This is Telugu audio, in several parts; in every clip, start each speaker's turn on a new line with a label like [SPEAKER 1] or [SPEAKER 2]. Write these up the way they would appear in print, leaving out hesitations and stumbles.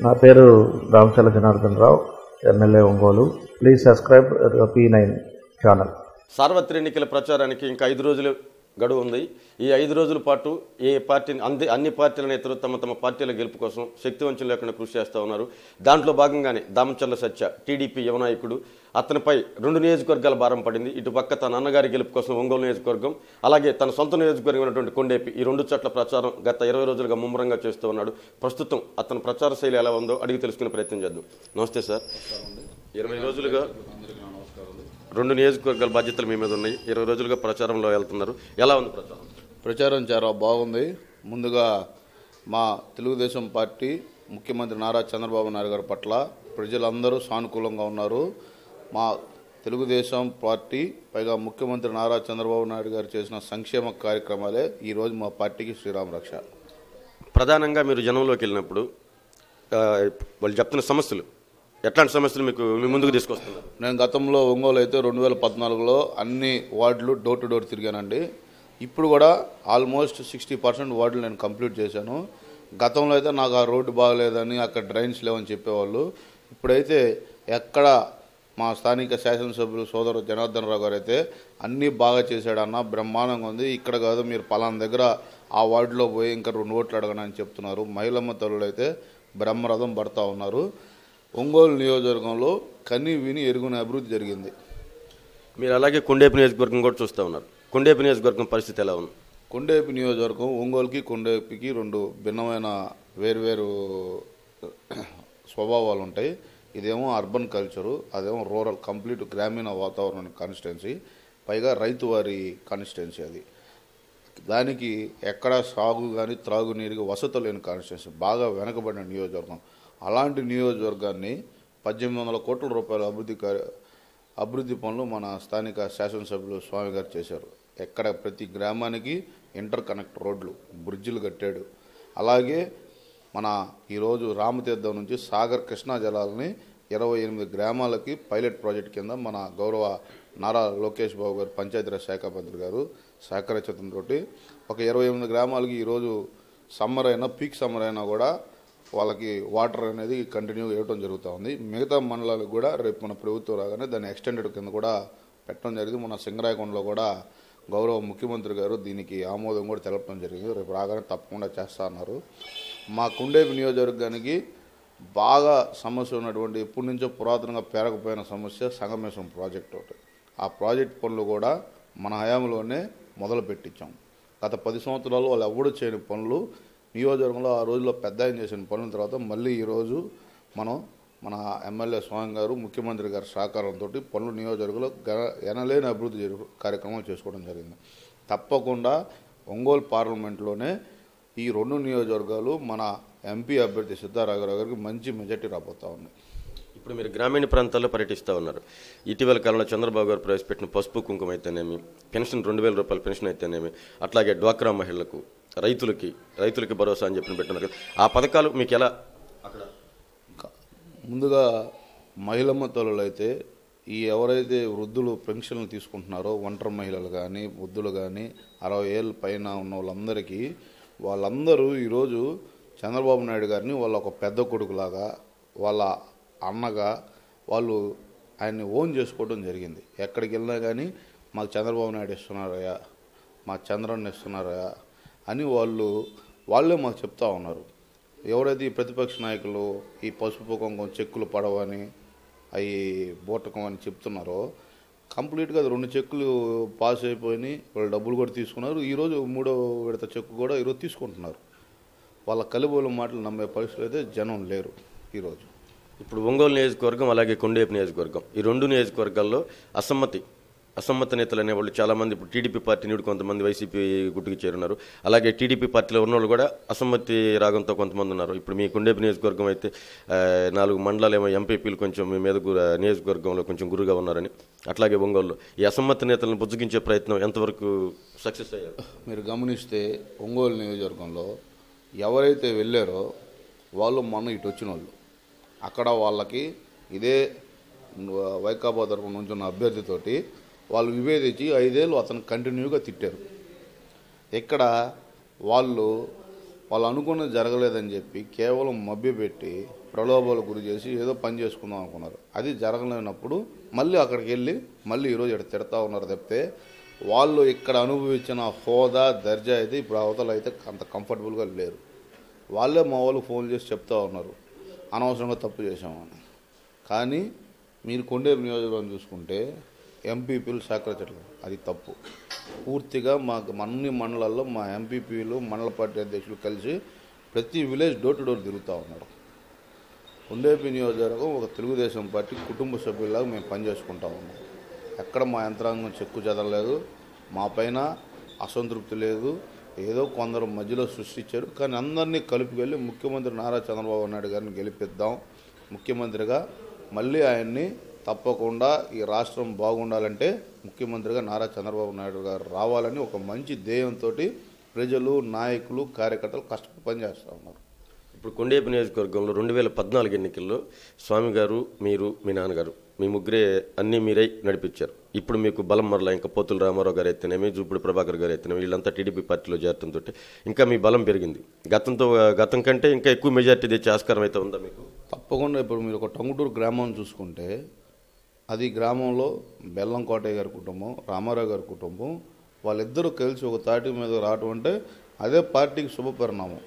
[SPEAKER 1] నా పేరు Ramachala Janardhan Rao, MLA Ongole. Please subscribe P9 channel.
[SPEAKER 2] సార్వత్రిక ఎన్నికల ప్రచారానికి ఇంకా 5 రోజులు గడువు ఉంది. ఈ 5 రోజుల పాటు ఏ పార్టీని అన్ని పార్టీల నేతలు తమ తమ పార్టీల గెలుపు కోసం శక్తివంచం లేకుండా కృషి చేస్తూ ఉన్నారు. దాంట్లో భాగంగానే దామచర్ల సత్య టీడీపీ యువ నాయకుడు, అతనిపై 2 నియోజకవర్గాల భారం పడింది. ఇటు పక్క తన అన్నగారి గెలుపు కోసం ఒంగోలు నియోజకవర్గం, అలాగే తన సొంత నియోజకవర్గం అయినటువంటి కొండేపి, ఈ 2 చోట్ల ప్రచారం గత 20 రోజులుగా ముమ్మరంగా చేస్తూ ఉన్నాడు. ప్రస్తుతం అతని ప్రచార శైలి ఎలా ఉందో అడిగి తెలుసుకునే ప్రయత్నం చేద్దాం. నమస్తే సార్. 20 రోజులుగా 2 నియోజకవర్గాల బాధ్యతలు మీ మీద ఉన్నాయి. 20 రోజులుగా ప్రచారంలో వెళ్తున్నారు. ఎలా ఉంది ప్రచారం?
[SPEAKER 3] ప్రచారం చాలా బాగుంది. ముందుగా మా తెలుగుదేశం పార్టీ ముఖ్యమంత్రి నారా చంద్రబాబు నాయుడు గారి పట్ల ప్రజలందరూ సానుకూలంగా ఉన్నారు. మా తెలుగుదేశం పార్టీ పైగా ముఖ్యమంత్రి నారా చంద్రబాబు నాయుడు గారు చేసిన సంక్షేమ కార్యక్రమాలే ఈరోజు మా పార్టీకి శ్రీరామ రక్ష.
[SPEAKER 2] ప్రధానంగా మీరు జనంలోకి వెళ్ళినప్పుడు వాళ్ళు చెప్తున్న సమస్యలు, ఎట్లాంటి సమస్యలు మీ ముందుకు తీసుకొస్తున్నారు?
[SPEAKER 3] నేను గతంలో ఒంగోలు అయితే 2014లో అన్ని వార్డులు డోర్ టు డోర్ తిరిగానండి. ఇప్పుడు కూడా ఆల్మోస్ట్ 60% వార్డులు నేను కంప్లీట్ చేశాను. గతంలో అయితే నాకు ఆ రోడ్డు బాగలేదని, అక్కడ డ్రైన్స్ లేవని చెప్పేవాళ్ళు. ఇప్పుడైతే ఎక్కడ మా స్థానిక శాసనసభ్యులు సోదరు జనార్దన్ రావు గారు అయితే అన్నీ బాగా చేశాడన్న, బ్రహ్మాండంగా ఉంది, ఇక్కడ కాదు మీరు పలానా దగ్గర ఆ వార్డులో పోయి ఇంకా 2 ఓట్లు అడగనని అని చెప్తున్నారు. మహిళమ్మ తల్లులు అయితే బ్రహ్మరథం పడతా ఉన్నారు. ఒంగోలు నియోజకవర్గంలో కని విని ఎరుగుని అభివృద్ధి జరిగింది.
[SPEAKER 2] మీరు అలాగే కొండేపి నియోజకవర్గం కూడా చూస్తూ ఉన్నారు. కొండేపి నియోజకవర్గం పరిస్థితి ఎలా ఉంది?
[SPEAKER 3] కొండేపి నియోజకవర్గం ఒంగోలుకి కొండేపికి 2 భిన్నమైన వేరువేరు స్వభావాలు ఉంటాయి. ఇదేమో అర్బన్ కల్చరు, అదేమో రూరల్, కంప్లీట్ గ్రామీణ వాతావరణ కాన్స్టిట్యున్సీ, పైగా రైతువారి కాన్స్టిట్యున్సీ. అది దానికి ఎక్కడ సాగు కానీ త్రాగునీరుకి వసతులు లేని కాన్స్టిట్యున్సీ, బాగా వెనకబడిన నియోజకవర్గం. అలాంటి నియోజకవర్గాన్ని 1800 కోట్ల రూపాయల అభివృద్ధి పనులు మన స్థానిక శాసనసభ్యులు స్వామి గారు చేశారు. ఎక్కడ ప్రతి గ్రామానికి ఇంటర్ కనెక్ట్ రోడ్లు, బ్రిడ్జిలు కట్టాడు. అలాగే మన ఈరోజు రామతీర్థం నుంచి సాగర్ కృష్ణా జలాలని 28 గ్రామాలకి పైలట్ ప్రాజెక్ట్ కింద మన గౌరవ నారా లోకేష్ బాబు గారు పంచాయతీరాజ్ శాఖ మంత్రి గారు సహకరించడంతో ఒక 28 గ్రామాలకి ఈరోజు సమ్మర్ అయినా, పీక్ సమ్మర్ అయినా కూడా వాళ్ళకి వాటర్ అనేది కంటిన్యూగా ఇవ్వడం జరుగుతూ ఉంది. మిగతా మండలాలకు కూడా రేపు మన ప్రభుత్వం రాగానే దాన్ని ఎక్స్టెండెడ్ కింద కూడా పెట్టడం జరిగింది. మన సింగరాయకొండలో కూడా గౌరవ ముఖ్యమంత్రి గారు దీనికి ఆమోదం కూడా తెలపడం జరిగింది. రేపు రాగానే తప్పకుండా చేస్తా అన్నారు. మా కొండేపి నియోజకవర్గానికి బాగా సమస్య ఉన్నటువంటి, ఎప్పటి నుంచో పురాతనంగా పేరకపోయిన సమస్య సంగమేశ్వరం ప్రాజెక్ట్ ఒకటి. ఆ ప్రాజెక్ట్ పనులు కూడా మన హయాంలోనే మొదలు పెట్టించాం. గత 10 సంవత్సరాలు వాళ్ళు ఎవరు చేయని పనులు నియోజకవర్గంలో ఆ రోజుల్లో పెద్ద ఆయన చేసిన పనుల తర్వాత మళ్ళీ ఈరోజు మన ఎమ్మెల్యే స్వామి గారు, ముఖ్యమంత్రి గారి సహకారంతో పనులు నియోజకవర్గంలో ఎనలేని అభివృద్ధి కార్యక్రమాలు చేసుకోవడం జరిగింది. తప్పకుండా ఒంగోలు పార్లమెంట్లోనే ఈ 2 నియోజకవర్గాలు మన ఎంపీ అభ్యర్థి సిద్ధారాఘవరావు గారికి మంచి మెజార్టీ రాబోతా ఉన్నాయి.
[SPEAKER 2] ఇప్పుడు మీరు గ్రామీణ ప్రాంతాల్లో పర్యటిస్తూ ఉన్నారు. ఇటీవల కాలంలో చంద్రబాబు గారు ప్రవేశపెట్టిన పసుపు కుంకుమ అయితేనేమి, పెన్షన్ 2000 రూపాయల పెన్షన్ అయితేనేమి, అట్లాగే డ్వాక్రా మహిళలకు, రైతులకి భరోసా అని చెప్పి పెట్టున్నారు. ఆ పథకాలు మీకు ఎలా? అక్కడ
[SPEAKER 3] ముందుగా మహిళమ్మ తల్లులు అయితే ఎవరైతే వృద్ధులు పెన్షన్లు తీసుకుంటున్నారో, ఒంటరి మహిళలు కానీ వృద్ధులు కానీ 60 ఏళ్ళ పైన ఉన్న వాళ్ళందరూ ఈరోజు చంద్రబాబు నాయుడు గారిని వాళ్ళ ఒక పెద్ద కొడుకులాగా, వాళ్ళ అన్నగా వాళ్ళు ఆయన్ని ఓన్ చేసుకోవడం జరిగింది. ఎక్కడికి వెళ్ళినా కానీ మాకు చంద్రబాబు నాయుడు ఇస్తున్నారయ్యా, మా చంద్రన్న ఇస్తున్నారయ్యా అని వాళ్ళే మాకు చెప్తా ఉన్నారు. ఎవరైతే ఈ ప్రతిపక్ష నాయకులు ఈ పసుపు కుంకుమ చెక్కులు పడవని, అవి బూటకం అని చెప్తున్నారో, కంప్లీట్గా 2 చెక్కులు పాస్ అయిపోయి వాళ్ళు డబ్బులు కూడా తీసుకున్నారు. ఈరోజు 3వ విడత చెక్కు కూడా ఈరోజు తీసుకుంటున్నారు. వాళ్ళ కలిబోలు మాటలు నమ్మే పరిస్థితులు అయితే జనం లేరు ఈరోజు.
[SPEAKER 2] ఇప్పుడు ఒంగోలు నియోజకవర్గం అలాగే కొండేపి నియోజకవర్గం, ఈ 2 నియోజకవర్గాల్లో అసమ్మత నేతలు అనేవాళ్ళు చాలామంది ఇప్పుడు టీడీపీ పార్టీ నుండి కొంతమంది వైసీపీ గుట్టుకు చేరున్నారు. అలాగే టీడీపీ పార్టీలో ఉన్నవాళ్ళు కూడా అసమ్మతి రాగంతో కొంతమంది ఉన్నారు. ఇప్పుడు మీ కొండేపి నియోజకవర్గం అయితే 4 మండలాలు ఏమో ఎంపీపీలు కొంచెం మీ మీద నియోజకవర్గంలో కొంచెం గురుగా ఉన్నారని, అట్లాగే ఒంగోలులో ఈ అసమ్మతి నేతలను బుజ్జగించే ప్రయత్నం ఎంతవరకు సక్సెస్ అయ్యారు?
[SPEAKER 3] మీరు గమనిస్తే ఒంగోలు నియోజకవర్గంలో ఎవరైతే వెళ్ళారో వాళ్ళు మొన్న ఇటు వచ్చిన వాళ్ళు, అక్కడ వాళ్ళకి ఇదే వైకాపా తరఫున నుంచి ఉన్న అభ్యర్థితోటి వాళ్ళు విభేదించి 5 ఏళ్ళు అతను కంటిన్యూగా తిట్టారు. ఇక్కడ వాళ్ళు వాళ్ళు అనుకున్నది జరగలేదని చెప్పి కేవలం మభ్యపెట్టి ప్రలోభాలు గురి చేసి ఏదో పని చేసుకుందాం అనుకున్నారు. అది జరగలేనప్పుడు మళ్ళీ అక్కడికి వెళ్ళి మళ్ళీ ఈరోజు ఇక్కడ తిడతా ఉన్నారు తప్పితే వాళ్ళు ఇక్కడ అనుభవించిన హోదా దర్జా అయితే ఇప్పుడు అవతల అయితే అంత కంఫర్టబుల్గా లేరు. వాళ్ళే మా వాళ్ళు ఫోన్ చేసి చెప్తా ఉన్నారు అనవసరంగా తప్పు చేశామని. కానీ మీరు కొండేపు నియోజకవర్గం చూసుకుంటే ఎంపీపీలు సహకరించట్లేదు, అది తప్పు. పూర్తిగా మాకు అన్ని మండలాల్లో మా ఎంపీపీలు మండల పార్టీ అధ్యక్షులు కలిసి ప్రతి విలేజ్ డోర్ టు డోర్ తిరుగుతూ ఉన్నారు. కొండేపి నియోజకవర్గం ఒక తెలుగుదేశం పార్టీ కుటుంబ సభ్యులాగా మేము పనిచేసుకుంటా ఉన్నాం. ఎక్కడ మా యంత్రాంగం చెక్కు చెదరలేదు, మా పైన అసంతృప్తి లేదు. ఏదో కొందరు మధ్యలో సృష్టించారు, కానీ అందరినీ కలిపి ముఖ్యమంత్రి నారా చంద్రబాబు నాయుడు గారిని గెలిపిద్దాం, ముఖ్యమంత్రిగా మళ్ళీ ఆయన్ని తప్పకుండా ఈ రాష్ట్రం బాగుండాలంటే ముఖ్యమంత్రిగా నారా చంద్రబాబు నాయుడు గారు రావాలని ఒక మంచి ధ్యేయంతో ప్రజలు, నాయకులు, కార్యకర్తలు కష్టపడి పనిచేస్తూ ఉన్నారు.
[SPEAKER 2] ఇప్పుడు కొండేపు నియోజకవర్గంలో 2014 ఎన్నికల్లో స్వామి గారు, మీరు, మీ నాన్నగారు, మీ ముగ్గురే అన్నీ మీరై నడిపించారు. ఇప్పుడు మీకు బలం మరలా ఇంకా పోతుల రామారావు గారు అయితేనేమి, జూపుడు ప్రభాకర్ గారు అయితేనేమి, వీళ్ళంతా టీడీపీ పార్టీలో చేరడంతో ఇంకా మీ బలం పెరిగింది. గతం కంటే ఇంకా ఎక్కువ మెజార్టీ తెచ్చే ఆస్కారం అయితే ఉందా మీకు?
[SPEAKER 3] తప్పకుండా. ఇప్పుడు మీరు ఒక టంగుటూరు గ్రామం చూసుకుంటే అది గ్రామంలో బెల్లం కోటయ్య గారి కుటుంబం, రామారావు గారి కుటుంబం, వాళ్ళిద్దరూ కలిసి ఒక తాటి మీద రావటం అంటే అదే పార్టీకి శుభపరిణామం.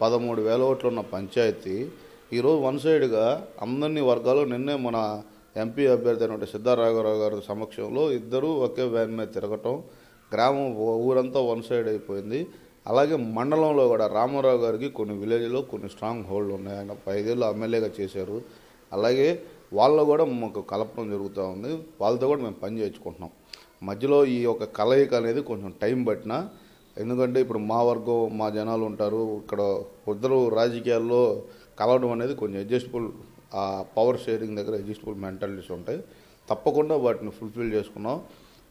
[SPEAKER 3] 13,000 ఓట్లు ఉన్న పంచాయతీ ఈరోజు వన్ సైడ్గా అందరినీ వర్గాలు నిన్నే మన ఎంపీ అభ్యర్థి అయిన సిద్ధారాఘవరావు గారి సమక్షంలో ఇద్దరూ ఒకే వ్యాన్ మీద తిరగటం, గ్రామం ఊరంతా వన్ సైడ్ అయిపోయింది. అలాగే మండలంలో కూడా రామారావు గారికి కొన్ని విలేజ్లో కొన్ని స్ట్రాంగ్ హోల్డ్ ఉన్నాయి. ఆయన 5 ఏళ్ళు ఎమ్మెల్యేగా చేశారు. అలాగే వాళ్ళు కూడా మాకు కలపడం జరుగుతూ ఉంది. వాళ్ళతో కూడా మేము పని చేయించుకుంటున్నాం. మధ్యలో ఈ యొక్క కలయిక అనేది కొంచెం టైం పట్టినా, ఎందుకంటే ఇప్పుడు మా వర్గం, మా జనాలు ఉంటారు ఇక్కడ, ఇద్దరు రాజకీయాల్లో కలవడం అనేది కొంచెం అడ్జస్టబుల్, ఆ పవర్ షేరింగ్ దగ్గర అడ్జస్టబుల్ మెంటాలిటీస్ ఉంటాయి. తప్పకుండా వాటిని ఫుల్ఫిల్ చేసుకున్నాం.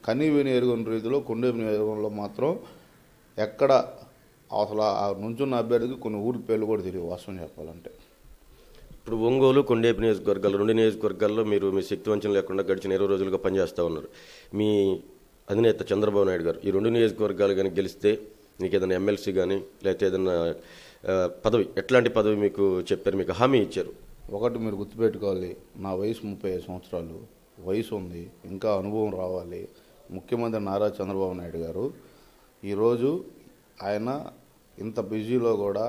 [SPEAKER 3] కనీ విని ఎరుగని రీతిలో కొండేపు నియోజకవర్గంలో మాత్రం ఎక్కడ అసలు ఆ నుంచున్న అభ్యర్థికి కొన్ని ఊరి పేర్లు కూడా తెలియదు వాస్తవం చెప్పాలంటే.
[SPEAKER 2] ఇప్పుడు ఒంగోలు, కొండేపు నియోజకవర్గాలు 2 నియోజకవర్గాల్లో మీరు మీ శక్తి వంచన లేకుండా గడిచిన 20 రోజులుగా పనిచేస్తూ ఉన్నారు. మీ అధినేత చంద్రబాబు నాయుడు గారు ఈ 2 నియోజకవర్గాలు కానీ గెలిస్తే మీకు ఏదైనా ఎమ్మెల్సీ కానీ లేకపోతే ఏదైనా పదవి, ఎట్లాంటి పదవి మీకు చెప్పారు, మీకు హామీ ఇచ్చారు?
[SPEAKER 3] ఒకటి మీరు గుర్తుపెట్టుకోవాలి, నా వయసు 35 సంవత్సరాలు వయసు ఉంది, ఇంకా అనుభవం రావాలి. ముఖ్యమంత్రి నారా చంద్రబాబు నాయుడు గారు ఈరోజు ఆయన ఇంత బిజీలో కూడా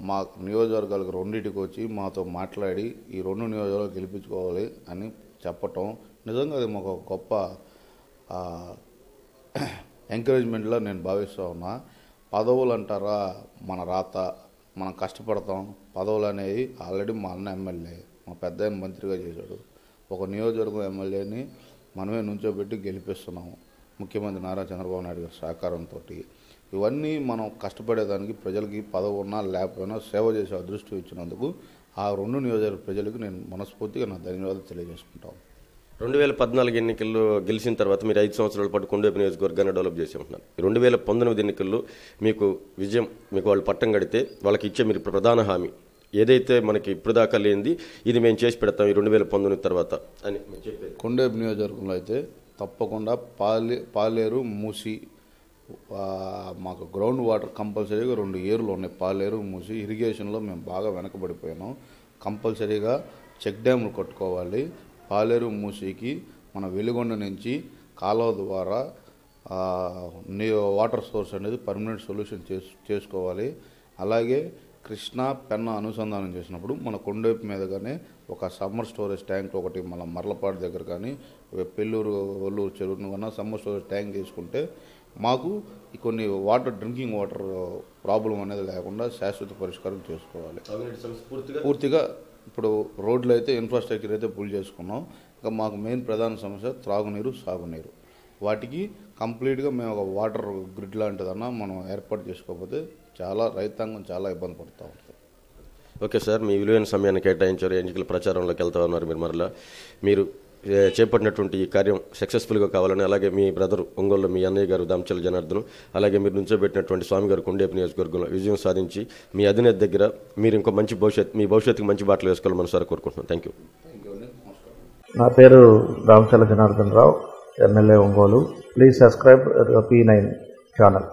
[SPEAKER 3] మా నియోజకవర్గాలకు రెండింటికి వచ్చి మాతో మాట్లాడి ఈ 2 నియోజకవర్గాలు గెలిపించుకోవాలి అని చెప్పటం నిజంగా అది మాకు గొప్ప ఎంకరేజ్మెంట్లా నేను భావిస్తూ ఉన్నా. పదవులు అంటారా, మన రాత, మనం కష్టపడతాం. పదవులు అనేవి ఆల్రెడీ మా అన్న ఎమ్మెల్యే, మా పెద్ద ఆయన మంత్రిగా చేశాడు. ఒక నియోజకవర్గం ఎమ్మెల్యేని మనమే నుంచోబెట్టి గెలిపిస్తున్నాము ముఖ్యమంత్రి నారా చంద్రబాబు నాయుడు గారి సహకారంతో. ఇవన్నీ మనం కష్టపడేదానికి ప్రజలకి పదవి ఉన్నా లేకపోయినా సేవ చేసే అదృష్టం ఇచ్చినందుకు ఆ 2 నియోజకవర్గ ప్రజలకు నేను మనస్ఫూర్తిగా నా ధన్యవాదాలు తెలియజేసుకుంటాను.
[SPEAKER 2] 2014 ఎన్నికల్లో గెలిచిన తర్వాత మీరు 5 సంవత్సరాల పాటు కొండేపు నియోజకవర్గాన్ని డెవలప్ చేసి ఉంటున్నారు. 2019 ఎన్నికల్లో మీకు విజయం, మీకు వాళ్ళు పట్టం కడితే వాళ్ళకి ఇచ్చే మీరు ప్రధాన హామీ ఏదైతే మనకి ఇప్పుడు దాకా లేనిది, ఇది మేము చేసి పెడతాం ఈ 2019 తర్వాత అని చెప్పేది.
[SPEAKER 3] కొండేపు నియోజకవర్గంలో అయితే తప్పకుండా పాలేరు, మూసి, మాకు గ్రౌండ్ వాటర్ కంపల్సరీగా 2 ఏరులు ఉన్నాయి. పాలేరు, మూసి. ఇరిగేషన్లో మేము బాగా వెనకబడిపోయినాం. కంపల్సరీగా చెక్ డ్యాములు కట్టుకోవాలి. పాలేరు, మూసికి మన వెలుగొండ నుంచి కాలువ ద్వారా వాటర్ సోర్స్ అనేది పర్మనెంట్ సొల్యూషన్ చేసుకోవాలి. అలాగే కృష్ణా, పెన్నా అనుసంధానం చేసినప్పుడు మన కొండేపు మీదగానే ఒక సమ్మర్ స్టోరేజ్ ట్యాంక్ ఒకటి మన మర్లపాడు దగ్గర కానీ పెళ్ళూరు, ఒల్లూరు చెరువును కన్నా సమ్మర్ స్టోరేజ్ ట్యాంక్ తీసుకుంటే మాకు కొన్ని డ్రింకింగ్ వాటర్ ప్రాబ్లం అనేది లేకుండా శాశ్వత పరిష్కారం చేసుకోవాలి. పూర్తిగా ఇప్పుడు రోడ్లు అయితే ఇన్ఫ్రాస్ట్రక్చర్ అయితే పుల్ చేసుకున్నాం. ఇంకా మాకు మెయిన్ ప్రధాన సమస్య త్రాగునీరు, సాగునీరు. వాటికి కంప్లీట్గా మేము ఒక వాటర్ గ్రిడ్ లాంటిదన్నా మనం ఏర్పాటు చేసుకోకపోతే రైతాంగం చాలా ఇబ్బంది పడుతూ ఉంటుంది.
[SPEAKER 2] ఓకే సార్, మీ విలువైన సమయాన్ని కేటాయించారు. ఎన్నికల ప్రచారంలోకి వెళ్తా ఉన్నారు మీరు. మరలా మీరు చేపట్టినటువంటి ఈ కార్యం సక్సెస్ఫుల్గా కావాలని, అలాగే మీ బ్రదర్ ఒంగోలులో మీ అన్నయ్య గారు దామచల జనార్దన్, అలాగే మీరు నుంచోబెట్టినటువంటి స్వామి గారు కొండేపు నియోజకవర్గంలో విజయం సాధించి మీ అధినేత దగ్గర మీరు ఇంకో మంచి మీ భవిష్యత్తుకు మంచి బాటలు వేసుకోవాలని మనసారా కోరుకుంటున్నాను. Thank you.
[SPEAKER 1] నా పేరు Damacharla Janardhan Rao, MLA Ongole. Please subscribe P9 channel.